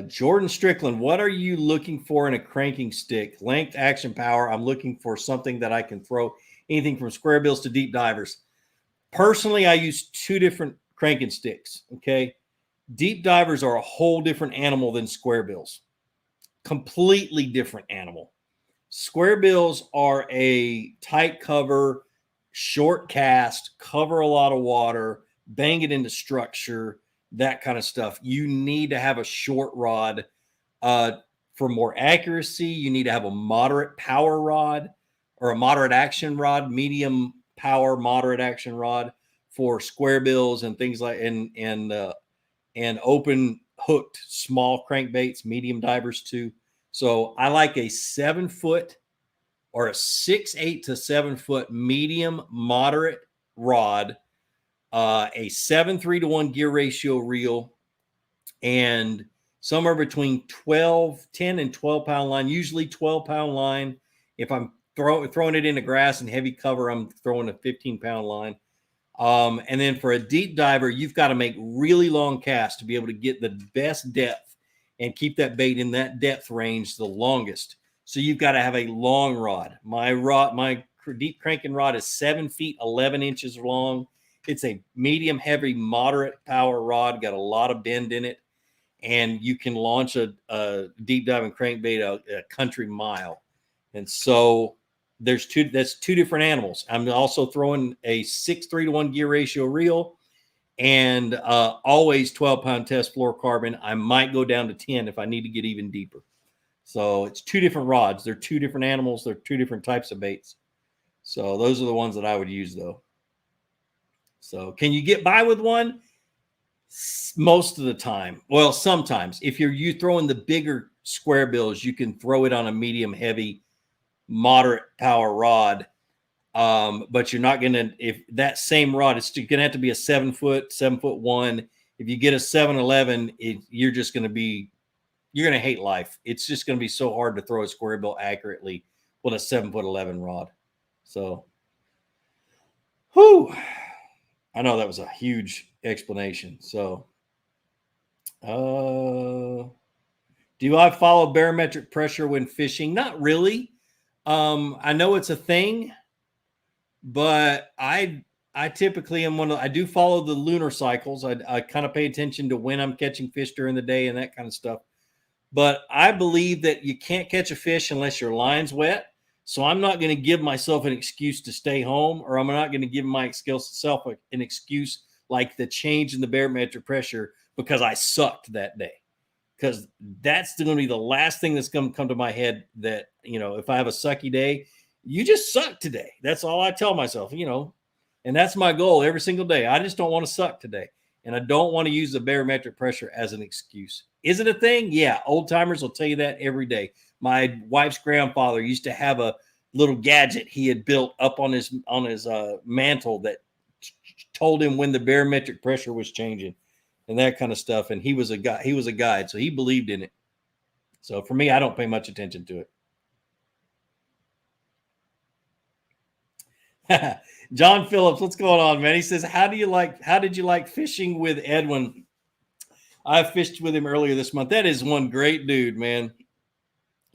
Jordan Strickland, what are you looking for in a cranking stick? Length, action, power. I'm looking for something that I can throw anything from square bills to deep divers. Personally, I use 2 different cranking sticks. Okay. Deep divers are a whole different animal than square bills. Completely different animal. Square bills are a tight cover, short cast, cover a lot of water, bang it into structure, that kind of stuff. You need to have a short rod for more accuracy. You need to have a moderate power rod or a moderate action rod, medium power, moderate action rod for square bills and things like and open hooked small crankbaits, medium divers too. So I like a 7-foot or a 6, 8 to 7-foot medium moderate rod, a 7:3 to 1 gear ratio reel, and somewhere between 10 and 12-pound line, usually 12-pound line. If I'm throwing it in the grass and heavy cover, I'm throwing a 15-pound line. And then for a deep diver, you've got to make really long casts to be able to get the best depth and keep that bait in that depth range the longest. So you've got to have a long rod. My deep cranking rod is 7 feet, 11 inches long. It's a medium, heavy, moderate power rod, got a lot of bend in it. And you can launch a deep diving crankbait a country mile. And so that's two different animals. I'm also throwing a 6:3 to 1 gear ratio reel and always 12-pound test fluorocarbon. I might go down to 10 if I need to get even deeper. So it's two different rods. They're two different animals. They're two different types of baits. So those are the ones that I would use, though. So can you get by with one? Most of the time. Well, sometimes. If you throwing the bigger square bills, you can throw it on a medium, heavy, moderate power rod. But you're not going to, if that same rod, it's going to have to be a 7-foot, 7'1". If you get a 7'11", you're just going to be, you're going to hate life. It's just going to be so hard to throw a square bill accurately with a 7'11" rod. So, whew. I know that was a huge explanation. So, do I follow barometric pressure when fishing? Not really. I know it's a thing, but I typically am I do follow the lunar cycles. I kind of pay attention to when I'm catching fish during the day and that kind of stuff. But I believe that you can't catch a fish unless your line's wet. So I'm not going to give myself an excuse to stay home, or I'm not going to give myself an excuse like the change in the barometric pressure because I sucked that day. Because that's going to be the last thing that's going to come to my head that, if I have a sucky day, you just suck today. That's all I tell myself, and that's my goal every single day. I just don't want to suck today. And I don't want to use the barometric pressure as an excuse. Is it a thing? Yeah. Old timers will tell you that every day. My wife's grandfather used to have a little gadget he had built up on his mantle that told him when the barometric pressure was changing and that kind of stuff. And he was a guide, so he believed in it. So for me, I don't pay much attention to it. John Phillips, what's going on, man? He says, how did you like fishing with Edwin? I fished with him earlier this month. That is one great dude, man.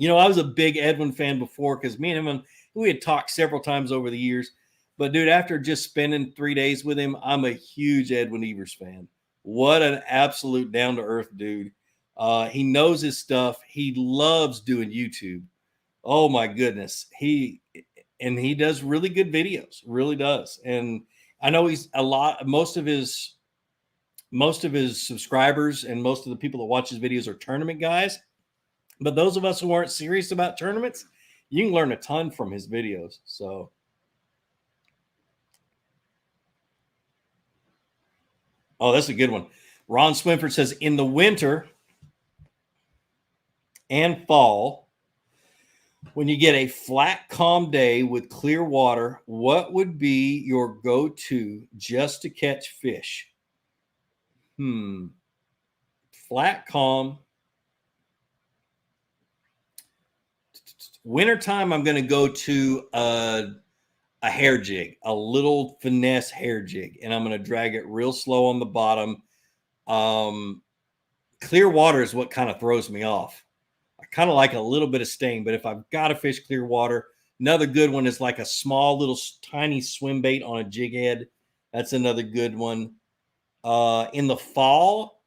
I was a big Edwin fan before because me and him, we had talked several times over the years. But, dude, after just spending 3 days with him, I'm a huge Edwin Evers fan. What an absolute down-to-earth dude. He knows his stuff. He loves doing YouTube. Oh, my goodness. He does really good videos, really does. And I know most of his subscribers and most of the people that watch his videos are tournament guys. But those of us who aren't serious about tournaments, you can learn a ton from his videos. So, oh, that's a good one. Ron Swinford says, in the winter and fall, when you get a flat, calm day with clear water, what would be your go-to just to catch fish? Flat, calm. Wintertime, I'm going to go to a hair jig, a little finesse hair jig, and I'm going to drag it real slow on the bottom. Clear water is what kind of throws me off. I kind of like a little bit of sting, but if I've got to fish clear water, another good one is like a small little tiny swim bait on a jig head. That's another good one. In the fall,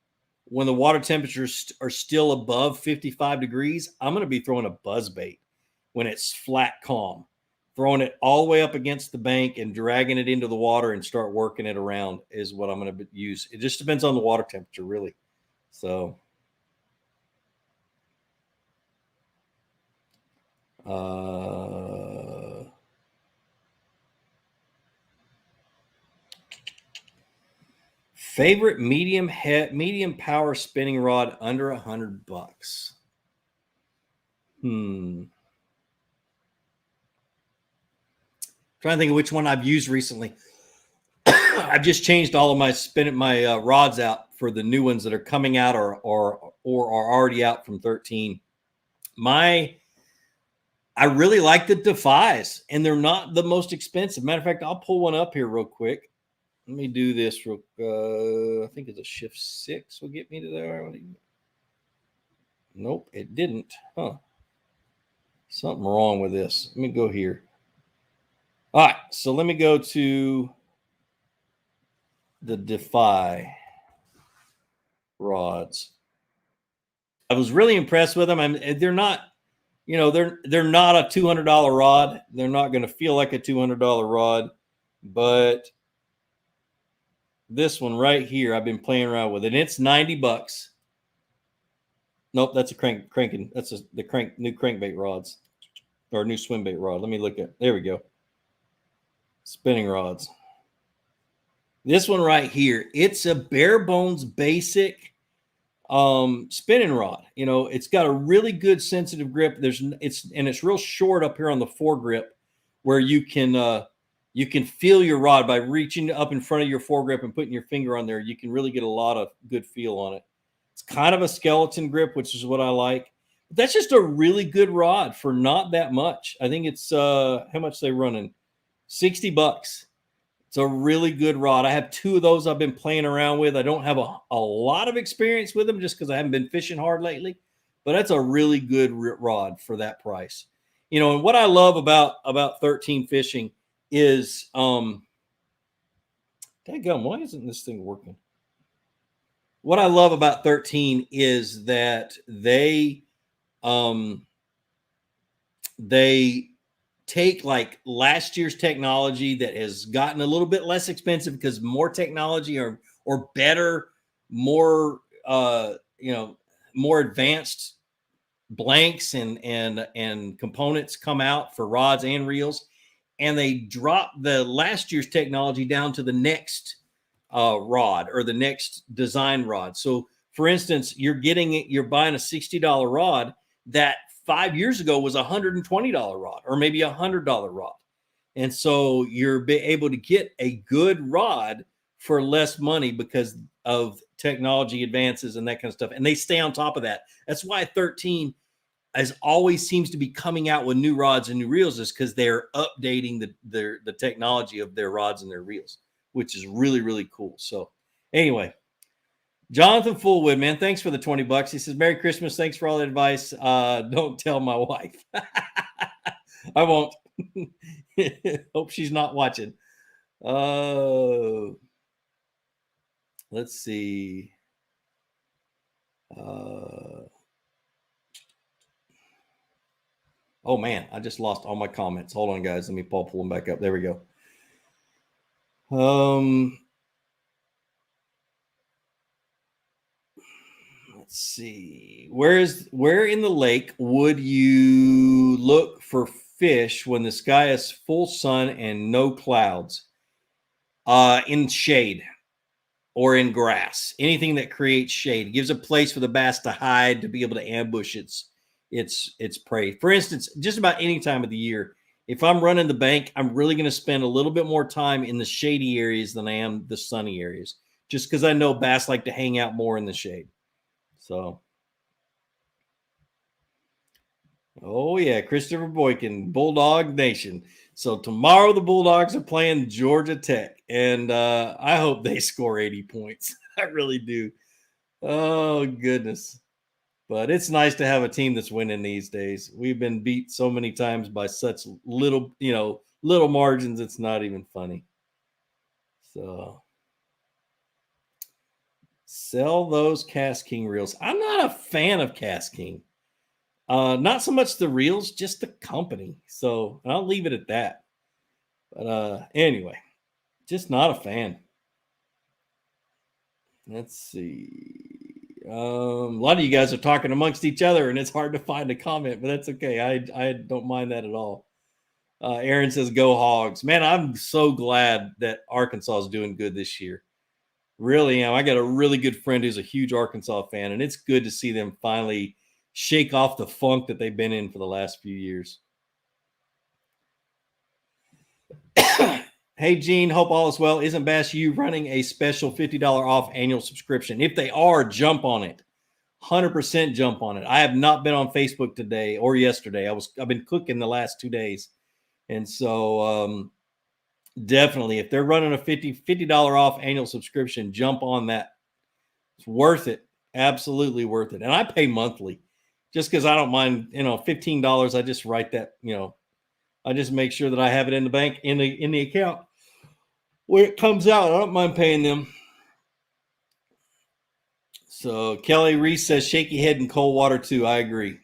when the water temperatures are still above 55 degrees, I'm going to be throwing a buzz bait. when it's flat calm. Throwing it all the way up against the bank and dragging it into the water and start working it around is what I'm going to use. It just depends on the water temperature, really. So, favorite medium power spinning rod under $100. Trying to think of which one I've used recently. I've just changed all of my rods out for the new ones that are coming out or are already out from 13. I really like the Defies, and they're not the most expensive. Matter of fact, I'll pull one up here real quick. Let me do this real. I think it's a shift 6 will get me to there. Nope, it didn't. Huh? Something wrong with this. Let me go here. All right, so let me go to the Defy rods. I was really impressed with them. They're not, they're not a $200 rod. They're not going to feel like a $200 rod, but this one right here, I've been playing around with it. And it's $90. Nope, that's a cranking. That's the new crankbait rods or new swim bait rod. Let me look at. There we go. Spinning rods. This one right here, it's a bare bones basic spinning rod. It's got a really good sensitive grip. It's real short up here on the foregrip, where you can feel your rod by reaching up in front of your foregrip and putting your finger on there. You can really get a lot of good feel on it. It's kind of a skeleton grip, which is what I like. But that's just a really good rod for not that much. I think it's how much they running? $60. It's a really good rod. I have 2 of those I've been playing around with. I don't have a lot of experience with them just because I haven't been fishing hard lately, but that's a really good rod for that price. And what I love about 13 fishing is, dadgum, why isn't this thing working? What I love about 13 is that they take like last year's technology that has gotten a little bit less expensive because more technology or better, more more advanced blanks and components come out for rods and reels, and they drop the last year's technology down to the next rod or the next design rod. So for instance, you're buying a $60 rod that 5 years ago was a $120 rod or maybe $100 rod. And so you're able to get a good rod for less money because of technology advances and that kind of stuff. And they stay on top of that. That's why 13 as always seems to be coming out with new rods and new reels, is because they're updating the technology of their rods and their reels, which is really, really cool. So anyway, Jonathan Fullwood, man, thanks for the $20. He says, Merry Christmas. Thanks for all the advice. Don't tell my wife. I won't. Hope she's not watching. Let's see. Oh, man, I just lost all my comments. Hold on, guys. Let me pull them back up. There we go. Let's see. Where in the lake would you look for fish when the sky is full sun and no clouds? In shade or in grass. Anything that creates shade. It gives a place for the bass to hide, to be able to ambush its prey. For instance, just about any time of the year, if I'm running the bank, I'm really going to spend a little bit more time in the shady areas than I am the sunny areas, just because I know bass like to hang out more in the shade. So, oh yeah, Christopher Boykin, Bulldog Nation. So tomorrow the Bulldogs are playing Georgia Tech, and I hope they score 80 points. I really do. Oh goodness. But it's nice to have a team that's winning these days. We've been beat so many times by such little margins. It's not even funny. So sell those Cast King reels. I'm not a fan of Cast King. Not so much the reels, just the company. So I'll leave it at that. But anyway, just not a fan. Let's see. A lot of you guys are talking amongst each other, and it's hard to find a comment, but that's okay. I don't mind that at all. Aaron says, "Go Hogs!" Man, I'm so glad that Arkansas is doing good this year. Really am. I got a really good friend who's a huge Arkansas fan, and it's good to see them finally shake off the funk that they've been in for the last few years. Hey, Gene, hope all is well. Isn't Bass U running a special $50 off annual subscription? If they are, jump on it. 100% jump on it. I have not been on Facebook today or yesterday. I've been cooking the last 2 days. And so definitely, if they're running a $50 off annual subscription, jump on that. It's worth it. Absolutely worth it. And I pay monthly just because I don't mind, $15. I just write that, I just make sure that I have it in the bank, in the account when it comes out. I don't mind paying them. So Kelly Reese says shaky head and cold water too. I agree.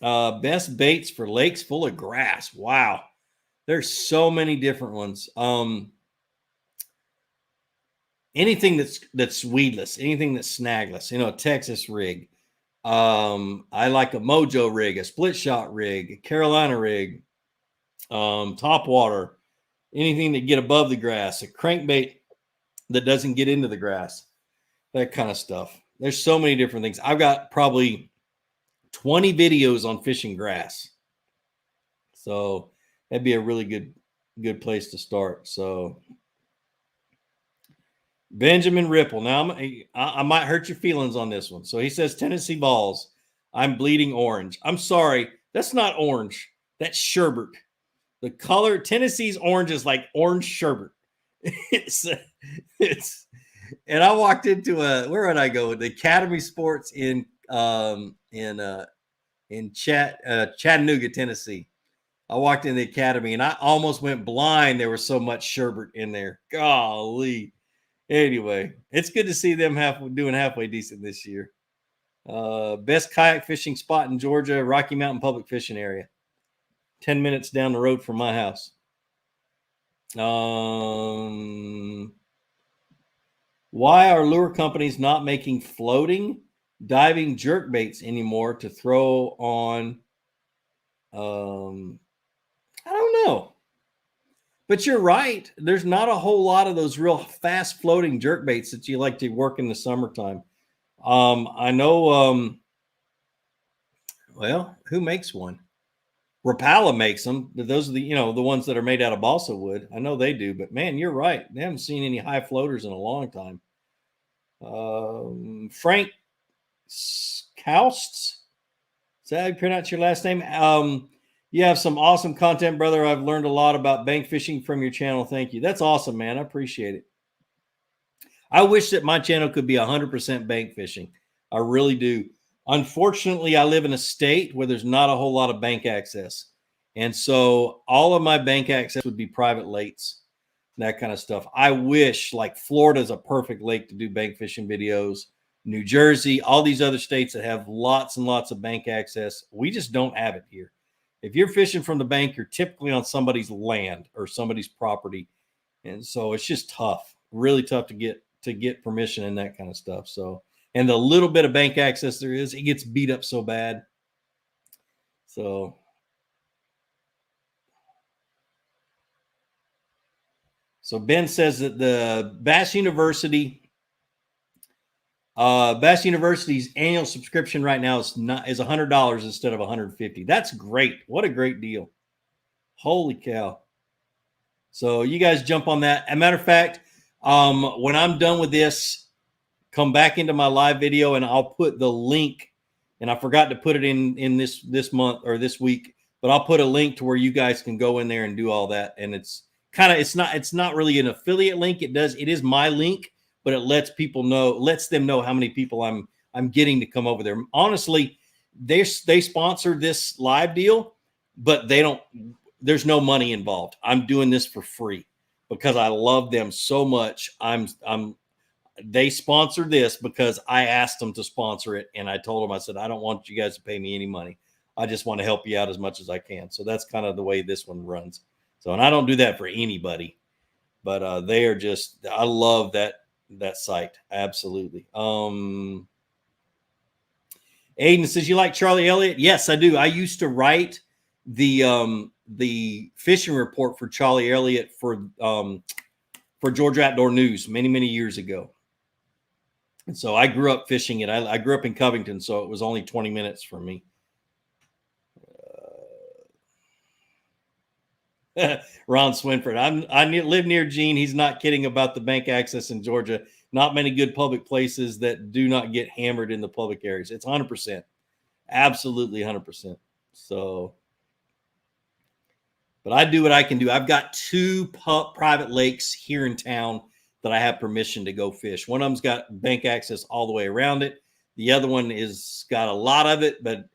Best baits for lakes full of grass. Wow. There's so many different ones. Anything that's weedless, anything that's snagless, a Texas rig. I like a Mojo rig, a split shot rig, a Carolina rig, top water, anything that get above the grass, a crankbait that doesn't get into the grass, that kind of stuff. There's so many different things. I've got probably 20 videos on fishing grass. So that'd be a really good place to start. So Benjamin Ripple. Now I might hurt your feelings on this one. So he says Tennessee balls. I'm bleeding orange. I'm sorry. That's not orange. That's sherbet. The color Tennessee's orange is like orange sherbet. it's and I walked into where would I go? The Academy Sports in Chattanooga, Tennessee. I walked in the Academy and I almost went blind. There was so much sherbet in there. Golly. Anyway, it's good to see them doing halfway decent this year. Best kayak fishing spot in Georgia, Rocky Mountain Public Fishing Area. 10 minutes down the road from my house. Why are lure companies not making floating diving jerk baits anymore to throw on? I don't know. But you're right. There's not a whole lot of those real fast floating jerk baits that you like to work in the summertime. I know, who makes one? Rapala makes them. Those are the ones that are made out of balsa wood. I know they do, but man, you're right. They haven't seen any high floaters in a long time. Frank Kausts. Is that how you pronounce your last name? You have some awesome content, brother. I've learned a lot about bank fishing from your channel. Thank you. That's awesome, man. I appreciate it. I wish that my channel could be 100% bank fishing. I really do. Unfortunately, I live in a state where there's not a whole lot of bank access. And so all of my bank access would be private lakes, that kind of stuff. I wish, like Florida is a perfect lake to do bank fishing videos. New Jersey, all these other states that have lots and lots of bank access. We just don't have it here. If you're fishing from the bank, you're typically on somebody's land or somebody's property. And so it's just tough, really tough to get permission and that kind of stuff. So, and the little bit of bank access there is, it gets beat up so bad. So Ben says that the Bass University's annual subscription right now is $100 instead of $150. That's great. What a great deal. Holy cow. So you guys jump on that. As a matter of fact, when I'm done with this, come back into my live video and I'll put the link, and I forgot to put it in this month or this week, but I'll put a link to where you guys can go in there and do all that. And it's not really an affiliate link. It is my link, but it lets them know how many people I'm getting to come over there. Honestly, they sponsor this live deal, but there's no money involved. I'm doing this for free because I love them so much. they sponsored this because I asked them to sponsor it. And I told them, I said, I don't want you guys to pay me any money. I just want to help you out as much as I can. So that's kind of the way this one runs. So, and I don't do that for anybody, but they are just, I love that site. Absolutely. Aiden says, you like Charlie Elliott? Yes, I do. I used to write the fishing report for Charlie Elliott for Georgia Outdoor News many years ago. And so I grew up fishing it. I grew up in Covington, so it was only 20 minutes from me. Ron Swinford. I live near Gene. He's not kidding about the bank access in Georgia. Not many good public places that do not get hammered in the public areas. It's 100%. Absolutely 100%. So, but I do what I can do. I've got 2 private lakes here in town that I have permission to go fish. One of them's got bank access all the way around it. The other one is got a lot of it, but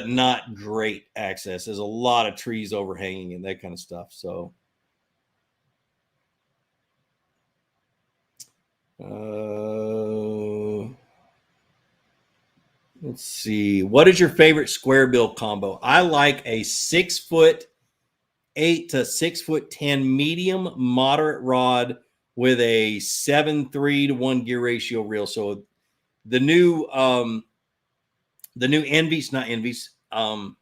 not great access. There's a lot of trees overhanging and that kind of stuff. So, let's see. What is your favorite square bill combo? I like a 6'8" to 6'10" medium moderate rod with a 7.3 to 1 gear ratio reel. So the new Envies, not Envies, the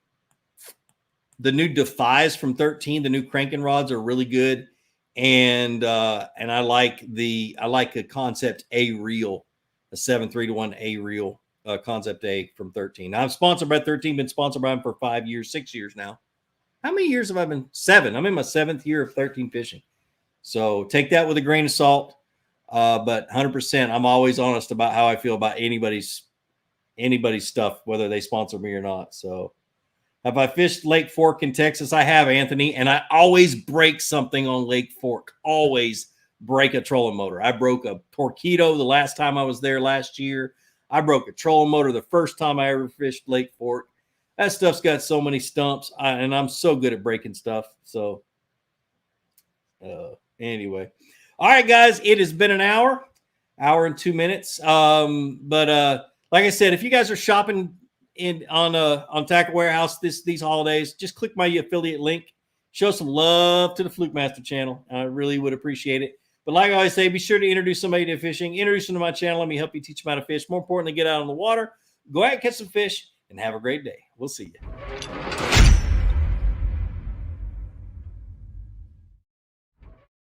new Defies from 13, the new cranking rods are really good. And I like a Concept A reel, a 7.3 to 1 A reel, Concept A from 13. Now, I'm sponsored by 13, been sponsored by them for 5 years, 6 years now. How many years have I been? 7. I'm in my 7th year of 13 fishing. So take that with a grain of salt. But 100%, I'm always honest about how I feel about anybody's stuff, whether they sponsor me or not. So have I fished Lake Fork in Texas? I have, Anthony, and I always break something on Lake Fork. Always break a trolling motor. I broke a Torpedo the last time I was there last year. I broke a trolling motor the first time I ever fished Lake Fork. That stuff's got so many stumps, and I'm so good at breaking stuff. So anyway. All right, guys, it has been an hour and 2 minutes. But like I said, if you guys are shopping on Tackle Warehouse these holidays, just click my affiliate link. Show some love to the Fluke Master channel. I really would appreciate it. But like I always say, be sure to introduce somebody to fishing. Introduce them to my channel. Let me help you teach them how to fish. More importantly, get out on the water, go out and catch some fish, and have a great day. We'll see you.